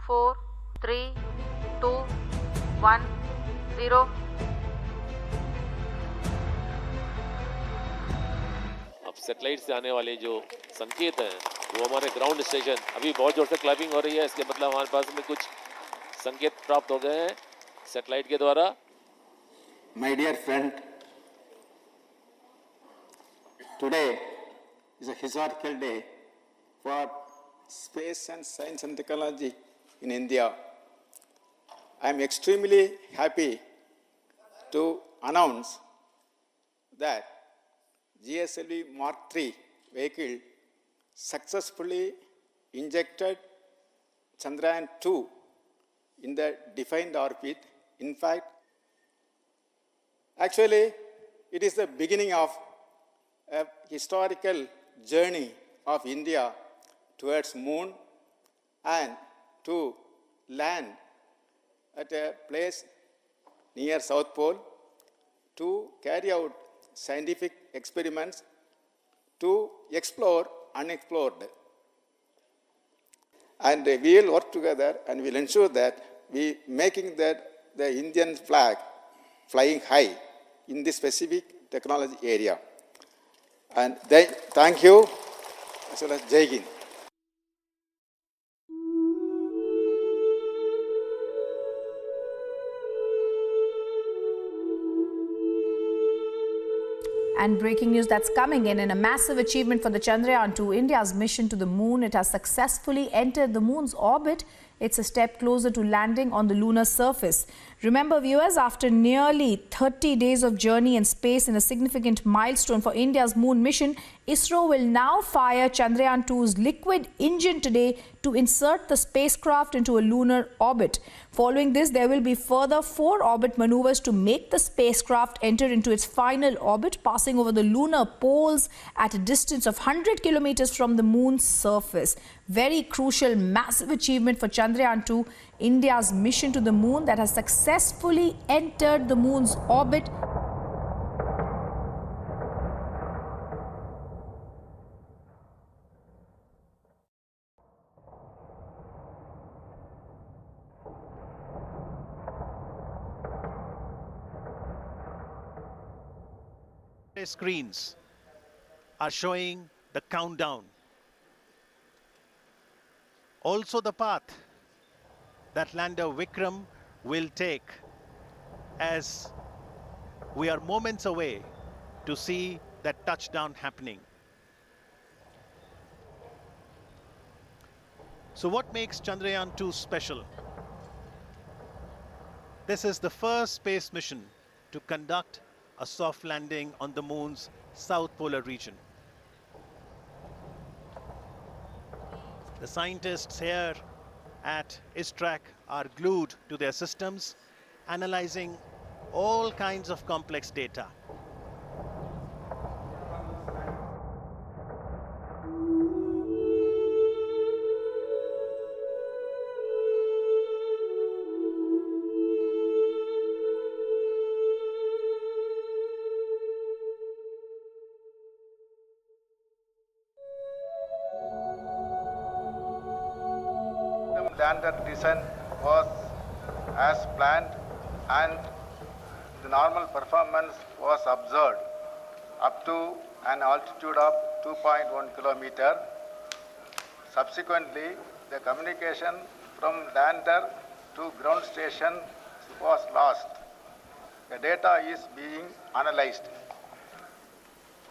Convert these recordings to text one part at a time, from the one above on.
4, 3, 2, 1, 0. अब सैटेलाइट से आने वाले जो संकेत हैं वो हमारे ग्राउंड स्टेशन, अभी बहुत जोर से क्लैपिंग हो रही है, इसके मतलब हमारे पास में कुछ संकेत प्राप्त हो गए हैं सैटेलाइट के द्वारा. My dear friend, today is a historical day for space and science and technology in India. I am extremely happy to announce that GSLV Mark III vehicle successfully injected Chandrayaan-2 in the defined orbit. In fact, actually, it is the beginning of a historical journey of India towards moon and to land at a place near South Pole to carry out scientific experiments to explore unexplored. And we will work together and will ensure that we making that the Indian flag flying high in this specific technology area. And thank you, as well as Jai Hind. And breaking news that's coming in a massive achievement for the Chandrayaan-2, India's mission to the moon. It has successfully entered the moon's orbit. It's a step closer to landing on the lunar surface. Remember, viewers, after nearly 30 days of journey in space and a significant milestone for India's moon mission, ISRO will now fire Chandrayaan-2's liquid engine today to insert the spacecraft into a lunar orbit. Following this, there will be further 4 orbit maneuvers to make the spacecraft enter into its final orbit, passing over the lunar poles at a distance of 100 kilometers from the moon's surface. Very crucial, massive achievement for Chandrayaan-2, India's mission to the moon that has successfully entered the moon's orbit. Screens are showing the countdown. Also the path that lander Vikram will take, as we are moments away to see that touchdown happening. So what makes Chandrayaan-2 special? This is the first space mission to conduct a soft landing on the moon's south polar region. The scientists here at ISTRAC are glued to their systems, analyzing all kinds of complex data. Lander descent was as planned and the normal performance was observed up to an altitude of 2.1 kilometer. Subsequently, the communication from lander to ground station was lost. The data is being analyzed.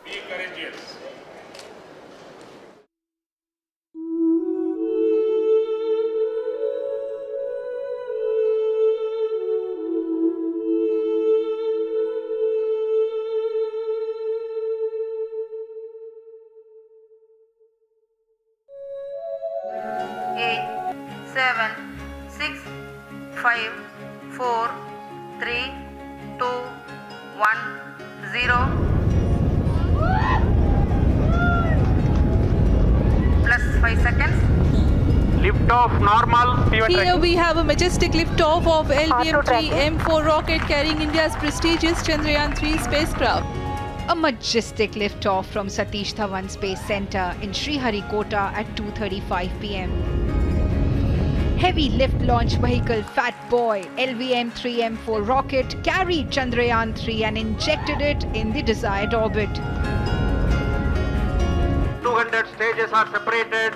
Be courageous. Seven, 6, 5, 4, 3, 2, 1, 0. Plus 5 seconds. Liftoff normal. Here we have a majestic liftoff of LBM-3M4 rocket carrying India's prestigious Chandrayaan-3 spacecraft. A majestic liftoff from Satish Dhawan Space Center in Sriharikota at 2:35 p.m. heavy lift launch vehicle Fat Boy LVM-3M4 rocket carried Chandrayaan-3 and injected it in the desired orbit. 200 stages are separated.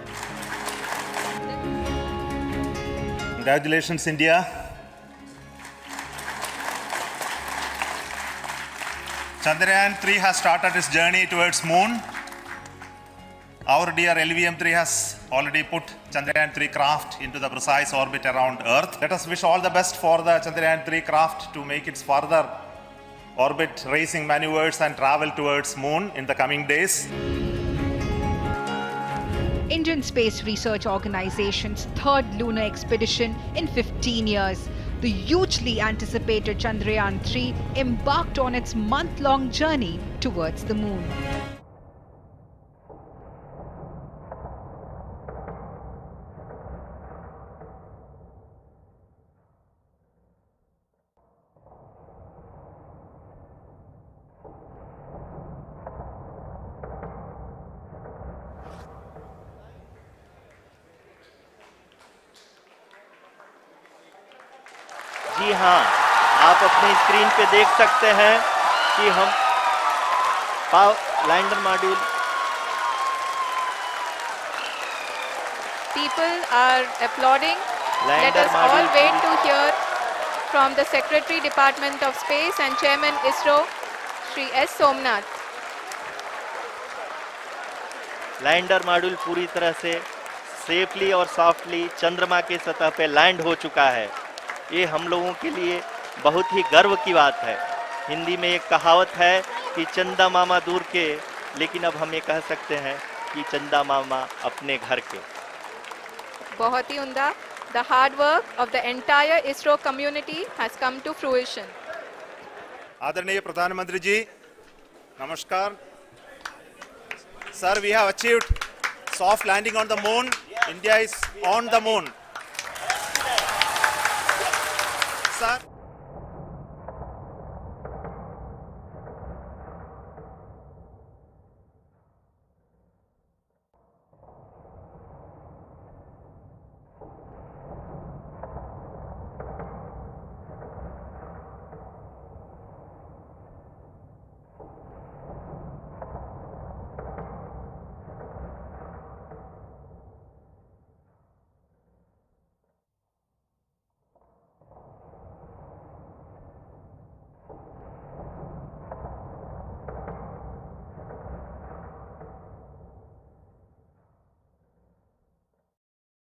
Congratulations, India. Chandrayaan-3 has started its journey towards moon. Our dear LVM-3 has already put Chandrayaan-3 craft into the precise orbit around Earth. Let us wish all the best for the Chandrayaan-3 craft to make its further orbit racing maneuvers and travel towards moon in the coming days. Indian Space Research Organization's third lunar expedition in 15 years. The hugely anticipated Chandrayaan-3 embarked on its month-long journey towards the moon. जी हाँ, आप अपनी screen पे देख सकते हैं कि हम lander module People are applauding. Let us all wait to hear from the Secretary Department of Space and Chairman ISRO, Shri S. Somnath. Lander module पूरी तरह से सेफली और सॉफ्टली चंद्रमा के सतह पे लैंड हो चुका है। ये हम लोगों के लिए बहुत ही गर्व की बात है। हिंदी में एक कहावत है कि चंदा मामा दूर के, लेकिन अब हम ये कह सकते हैं कि चंदा मामा अपने घर के। बहुत ही उम्दा. The hard work of the entire ISRO community has come to fruition. आदरणीय प्रधानमंत्री जी, नमस्कार। Sir, we have achieved soft landing on the moon. India is on the moon. Sir.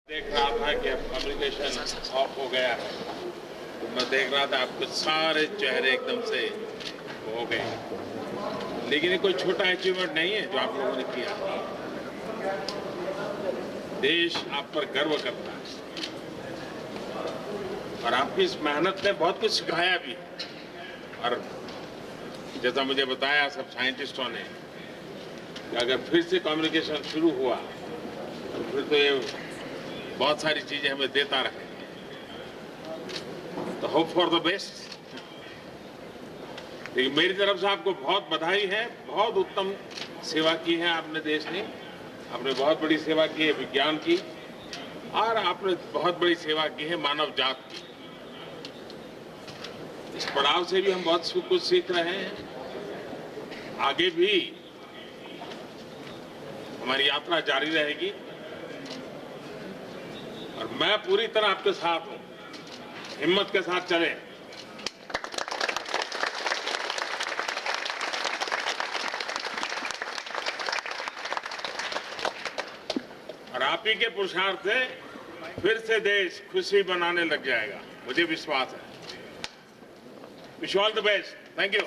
देख रहा था कि अब कम्युनिकेशन ऑफ हो गया है, तो मैं देख रहा था आपके सारे चेहरे एकदम से हो गए। लेकिन ये कोई छोटा अचीवमेंट नहीं है जो आप लोगों ने किया। देश आप पर गर्व करता है और आपकी इस मेहनत ने बहुत कुछ सिखाया भी। और जैसा मुझे बताया सब साइंटिस्टों ने कि अगर फिर से कम्युनिकेशन शुरू हुआ तो फिर तो ये बहुत सारी चीजें हमें देता रहे। तो होप फॉर द बेस्ट। लेकिन मेरी तरफ से आपको बहुत बधाई है। बहुत उत्तम सेवा की है आपने देश ने। आपने बहुत बड़ी सेवा की है विज्ञान की, और आपने बहुत बड़ी सेवा की है मानव जात की। इस पड़ाव से भी हम बहुत कुछ सीख रहे हैं। आगे भी हमारी यात्रा जारी रहेगी और मैं पूरी तरह आपके साथ हूं। हिम्मत के साथ चलें। और आप ही के पुरुषार्थ से फिर से देश खुशी बनाने लग जाएगा, मुझे विश्वास है। Wish all the best. Thank you.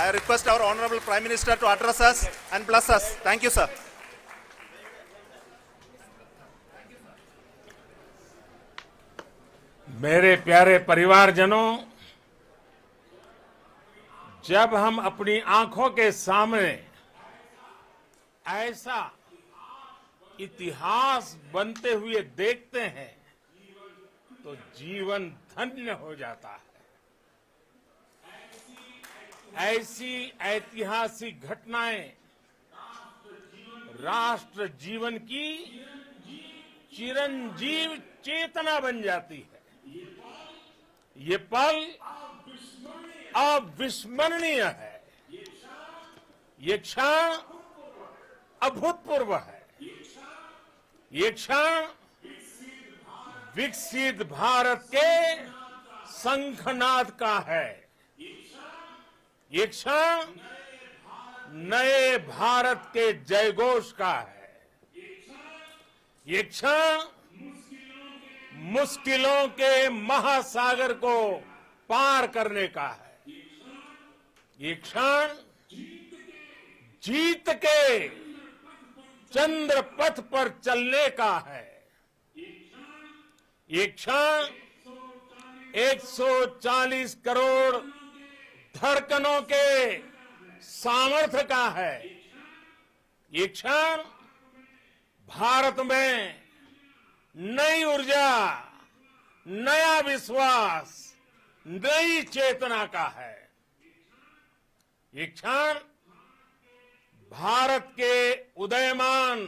I request our Honorable Prime Minister to address us and bless us. Thank you, sir. मेरे प्यारे परिवारजनों, जब हम अपनी आंखों के सामने ऐसा इतिहास बनते हुए देखते हैं तो जीवन धन्य हो जाता है। ऐसी ऐतिहासिक घटनाएं राष्ट्र जीवन की चिरंजीव चेतना बन जाती है। ये पल अविस्मरणीय है। ये क्षण अभूतपूर्व है। ये क्षण विकसित भारत के शंखनाद का है। ये क्षण नए भारत के जयघोष का है। ये क्षण मुश्किलों के महासागर को पार करने का है। ये क्षण जीत के चंद्र पथ पर चलने का है। ये क्षण 140 करोड़ धड़कनों के सामर्थ्य का है। ये क्षण भारत में नई ऊर्जा, नया विश्वास, नई चेतना का है। ये क्षण भारत के उदयमान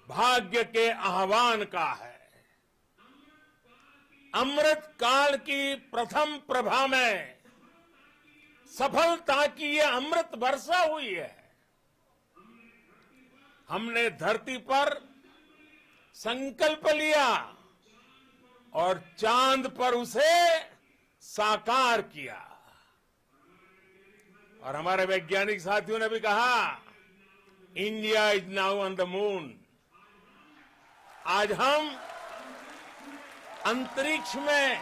भाग्य के आह्वान का है। अमृत काल की प्रथम प्रभा में सफलता की ये अमृत वर्षा हुई है। हमने धरती पर संकल्प लिया और चांद पर उसे साकार किया। और हमारे वैज्ञानिक साथियों ने भी कहा, India is now on the moon. आज हम अंतरिक्ष में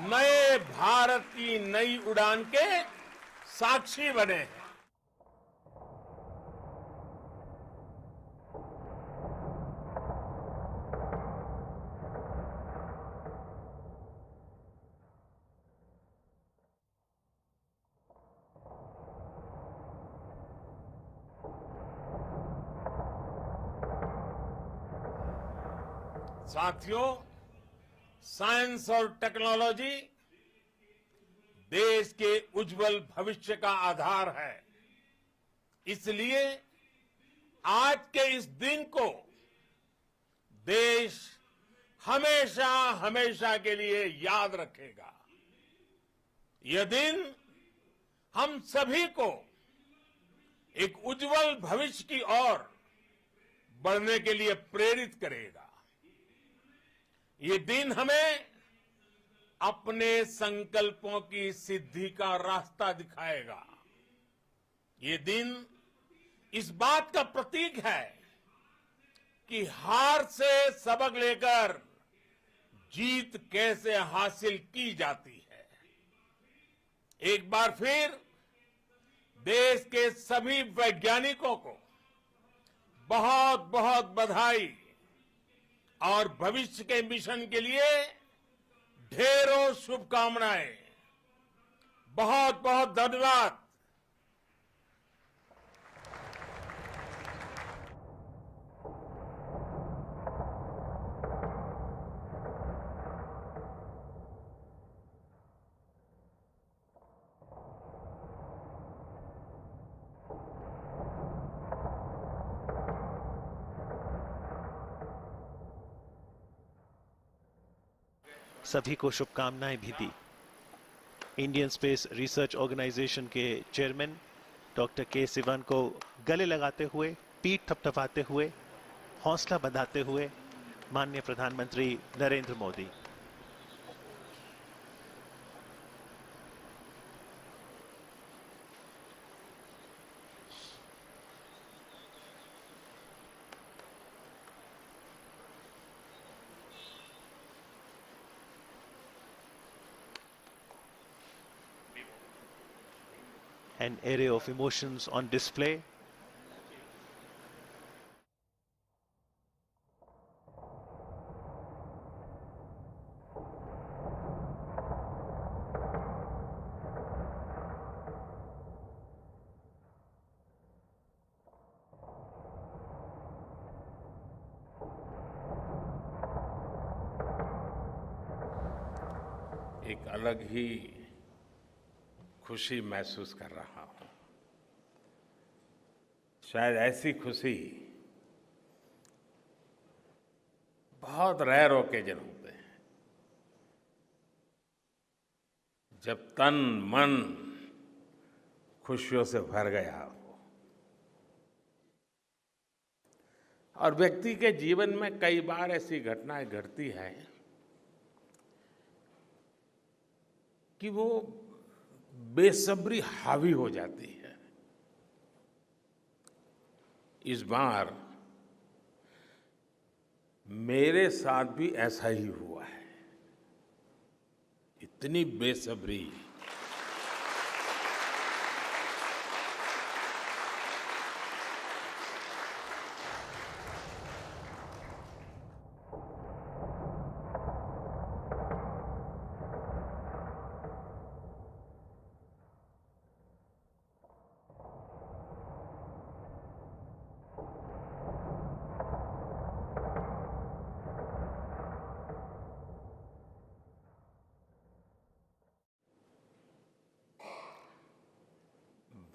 नए भारत की नई उड़ान के साक्षी बने हैं। साथियों, साइंस और टेक्नोलॉजी देश के उज्जवल भविष्य का आधार है। इसलिए आज के इस दिन को देश हमेशा हमेशा के लिए याद रखेगा। यह दिन हम सभी को एक उज्जवल भविष्य की ओर बढ़ने के लिए प्रेरित करेगा। ये दिन हमें अपने संकल्पों की सिद्धि का रास्ता दिखाएगा। ये दिन इस बात का प्रतीक है कि हार से सबक लेकर जीत कैसे हासिल की जाती है। एक बार फिर देश के सभी वैज्ञानिकों को बहुत बहुत बधाई और भविष्य के मिशन के लिए ढेरों शुभकामनाएं। बहुत बहुत धन्यवाद। सभी को शुभकामनाएं भी दी। इंडियन स्पेस रिसर्च ऑर्गेनाइजेशन के चेयरमैन डॉक्टर के सिवन को गले लगाते हुए, पीठ थपथपाते हुए, हौसला बंधाते हुए माननीय प्रधानमंत्री Narendra Modi. An array of emotions on display. एक अलग ही खुशी महसूस कर रहा हूं। शायद ऐसी खुशी बहुत रेयर ओकेजन होते हैं जब तन मन खुशियों से भर गया हो। और व्यक्ति के जीवन में कई बार ऐसी घटनाएं घटती हैं कि वो बेसब्री हावी हो जाती है। इस बार मेरे साथ भी ऐसा ही हुआ है। इतनी बेसब्री,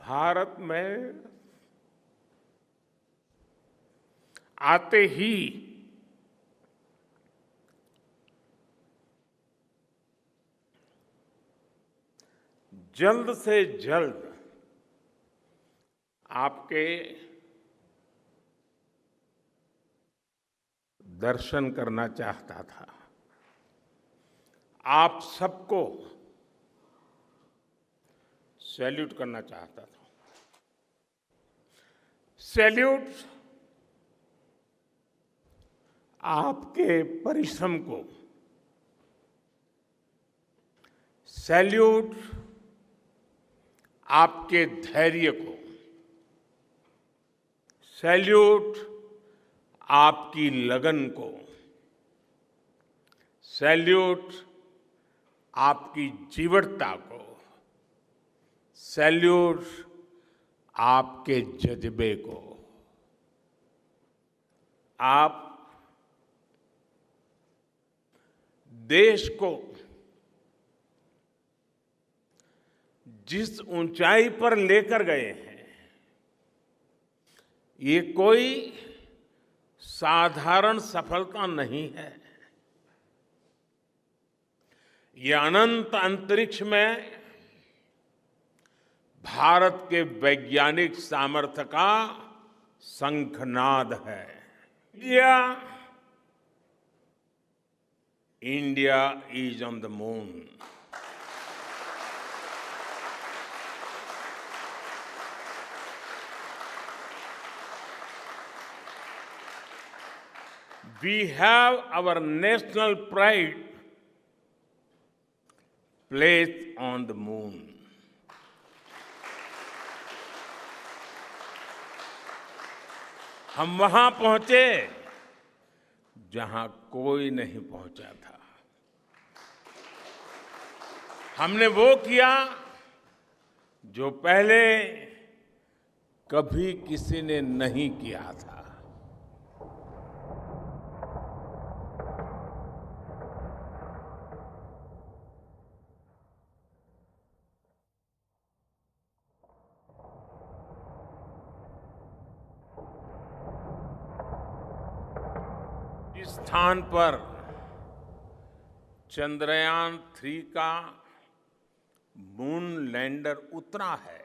भारत में आते ही जल्द से जल्द आपके दर्शन करना चाहता था। आप सबको सैल्यूट करना चाहता था। सैल्यूट आपके परिश्रम को, सैल्यूट आपके धैर्य को, सैल्यूट आपकी लगन को, सैल्यूट आपकी जीवटता को, सैल्यूट आपके जज्बे को। आप देश को जिस ऊंचाई पर लेकर गए हैं, ये कोई साधारण सफलता नहीं है। ये अनंत अंतरिक्ष में भारत के वैज्ञानिक सामर्थ्य का शंखनाद है। India is on the moon. We have our national pride placed on the moon. हम वहां पहुंचे जहां कोई नहीं पहुंचा था। हमने वो किया जो पहले कभी किसी ने नहीं किया था। इस स्थान पर चंद्रयान 3 का मून लैंडर उतरा है।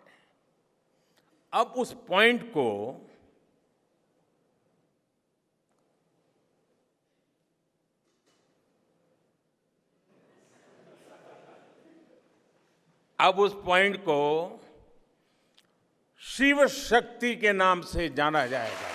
अब उस पॉइंट को शिव शक्ति के नाम से जाना जाएगा।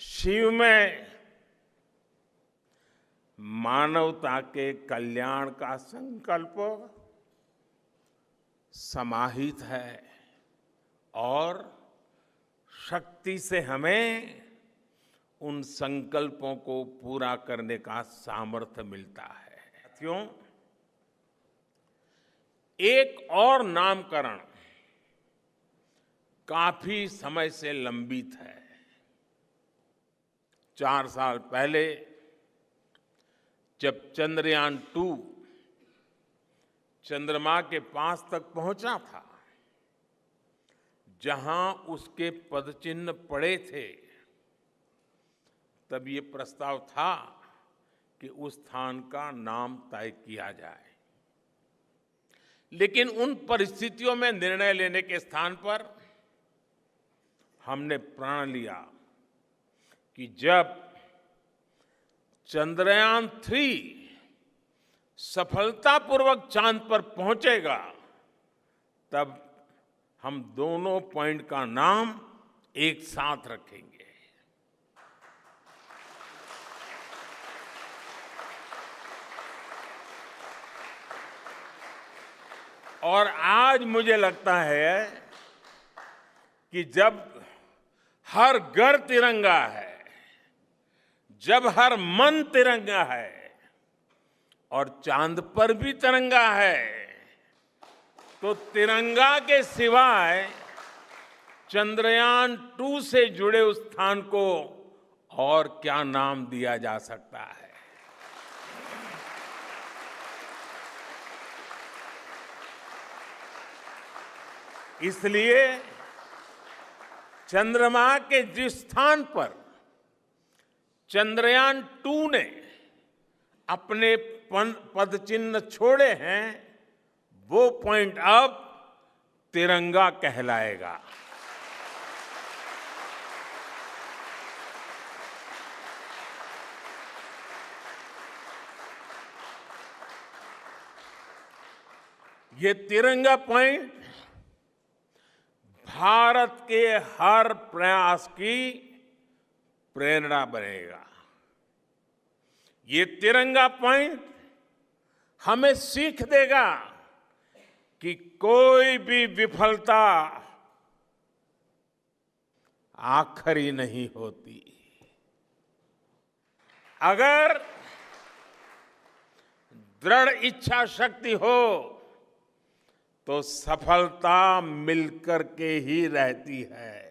शिव में मानवता के कल्याण का संकल्प समाहित है और शक्ति से हमें उन संकल्पों को पूरा करने का सामर्थ्य मिलता है। साथियों, एक और नामकरण काफी समय से लंबित है। 4 साल पहले जब चंद्रयान-2 चंद्रमा के पास तक पहुंचा था, जहां उसके पदचिन्ह पड़े थे, तब ये प्रस्ताव था कि उस स्थान का नाम तय किया जाए। लेकिन उन परिस्थितियों में निर्णय लेने के स्थान पर हमने प्रण लिया कि जब चंद्रयान-3 सफलतापूर्वक चांद पर पहुंचेगा, तब हम दोनों पॉइंट का नाम एक साथ रखेंगे। और आज मुझे लगता है कि जब हर घर तिरंगा है, जब हर मन तिरंगा है और चांद पर भी तिरंगा है, तो तिरंगा के सिवाय चंद्रयान-2 से जुड़े उस स्थान को और क्या नाम दिया जा सकता है। इसलिए चंद्रमा के जिस स्थान पर चंद्रयान-2 ने अपने पदचिन्ह छोड़े हैं, वो पॉइंट अब तिरंगा कहलाएगा। ये तिरंगा पॉइंट भारत के हर प्रयास की प्रेरणा बनेगा। ये तिरंगा पॉइंट हमें सीख देगा कि कोई भी विफलता आखिरी नहीं होती। अगर दृढ़ इच्छा शक्ति हो तो सफलता मिलकर के ही रहती है।